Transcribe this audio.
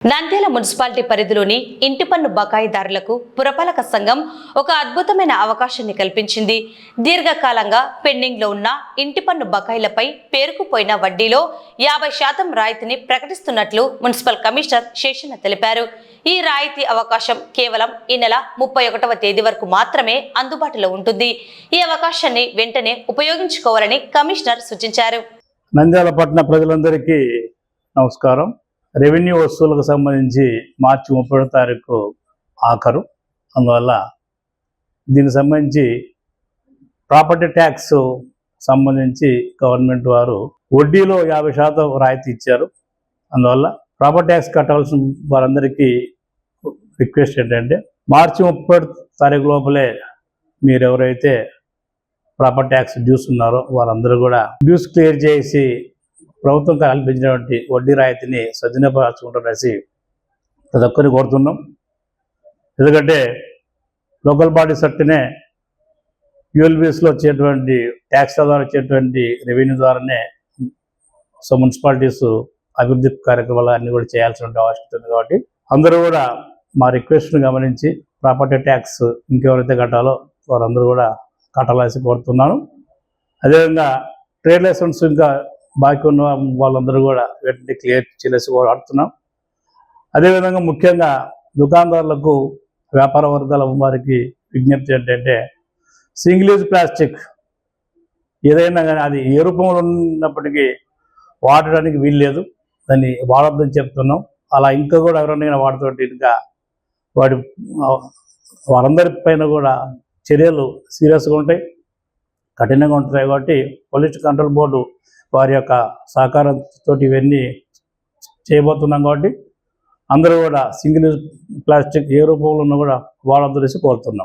Nandyal municipality పరిధిలోని ఇంటి పన్ను బకాయిదారులకు పురపాలక సంఘం ఒక అద్భుతమైన అవకాశాన్ని కల్పించింది. దీర్ఘకాలంగా పెండింగ్లో ఉన్న ఇంటి పన్ను బకాయిలపై పేరుకుపోయిన వడ్డీలో 50% రాయితీని ప్రకటిస్తున్నట్లు మున్సిపల్ కమిషనర్ శేషన్న తెలిపారు. ఈ రాయితీ అవకాశం కేవలం ఈ నెల 31వ తేదీ వరకు మాత్రమే అందుబాటులో ఉంటుంది. ఈ అవకాశాన్ని వెంటనే ఉపయోగించుకోవాలని కమిషనర్ సూచించారు. నంద్యాల పట్టణ ప్రజలందరికీ నమస్కారం. రెవెన్యూ వసూళ్లకు సంబంధించి మార్చి 30వ తారీఖు ఆఖరు. అందువల్ల దీనికి సంబంధించి ప్రాపర్టీ ట్యాక్స్ సంబంధించి గవర్నమెంట్ వారు వడ్డీలో 50% రాయితీ ఇచ్చారు. అందువల్ల ప్రాపర్టీ ట్యాక్స్ కట్టాల్సిన వారందరికీ రిక్వెస్ట్ ఏంటంటే మార్చి 30వ తారీఖు లోపలే మీరు ఎవరైతే ప్రాపర్టీ ట్యాక్స్ డ్యూస్ ఉన్నారో వారందరూ కూడా డ్యూస్ క్లియర్ చేసి ప్రభుత్వం కల్పించినటువంటి వడ్డీ రాయితీని సద్వినియోగపరచుకుంటారనేసి ప్రతి ఒక్కరిని కోరుతున్నాం. ఎందుకంటే లోకల్ బాడీస్ అట్టనే యూఎల్బీఎస్లో వచ్చేటువంటి ట్యాక్స్ ద్వారా వచ్చేటువంటి రెవెన్యూ ద్వారానే మున్సిపాలిటీస్ అభివృద్ధి కార్యక్రమాలు అన్నీ కూడా చేయాల్సిన ఆవశ్యకత ఉంది. కాబట్టి అందరూ కూడా మా రిక్వెస్ట్ను గమనించి ప్రాపర్టీ ట్యాక్స్ ఇంకెవరైతే కట్టాలో వారందరూ కూడా కట్టాల్సి కోరుతున్నాను. అదేవిధంగా ట్రేడ్ లైసెన్స్ ఇంకా బాకీ ఉన్న వాళ్ళందరూ కూడా వెంటనే క్లియర్ చేసి ఆడుతున్నాం. అదేవిధంగా ముఖ్యంగా దుకాణదారులకు వ్యాపార వర్గాల వారికి విజ్ఞప్తి ఏంటంటే సింగిల్ యూజ్ ప్లాస్టిక్ ఏదైనా కానీ అది ఏ రూపంలో ఉన్నప్పటికీ వాడడానికి వీల్లేదు, దాన్ని వాడొద్దని చెప్తున్నాం. అలా ఇంకా కూడా ఎవరైనా వాడుతుంటే ఇంకా వారందరి పైన కూడా చర్యలు సీరియస్గా ఉంటాయి, కఠినంగా ఉంటాయి. కాబట్టి పొల్యూషన్ కంట్రోల్ బోర్డు వారి యొక్క సహకారంతో ఇవన్నీ చేయబోతున్నాం. కాబట్టి అందరూ కూడా సింగిల్ యూజ్ ప్లాస్టిక్ ఏ రూపంలో ఉన్నా కూడా వాడొద్దని కోరుతున్నాం.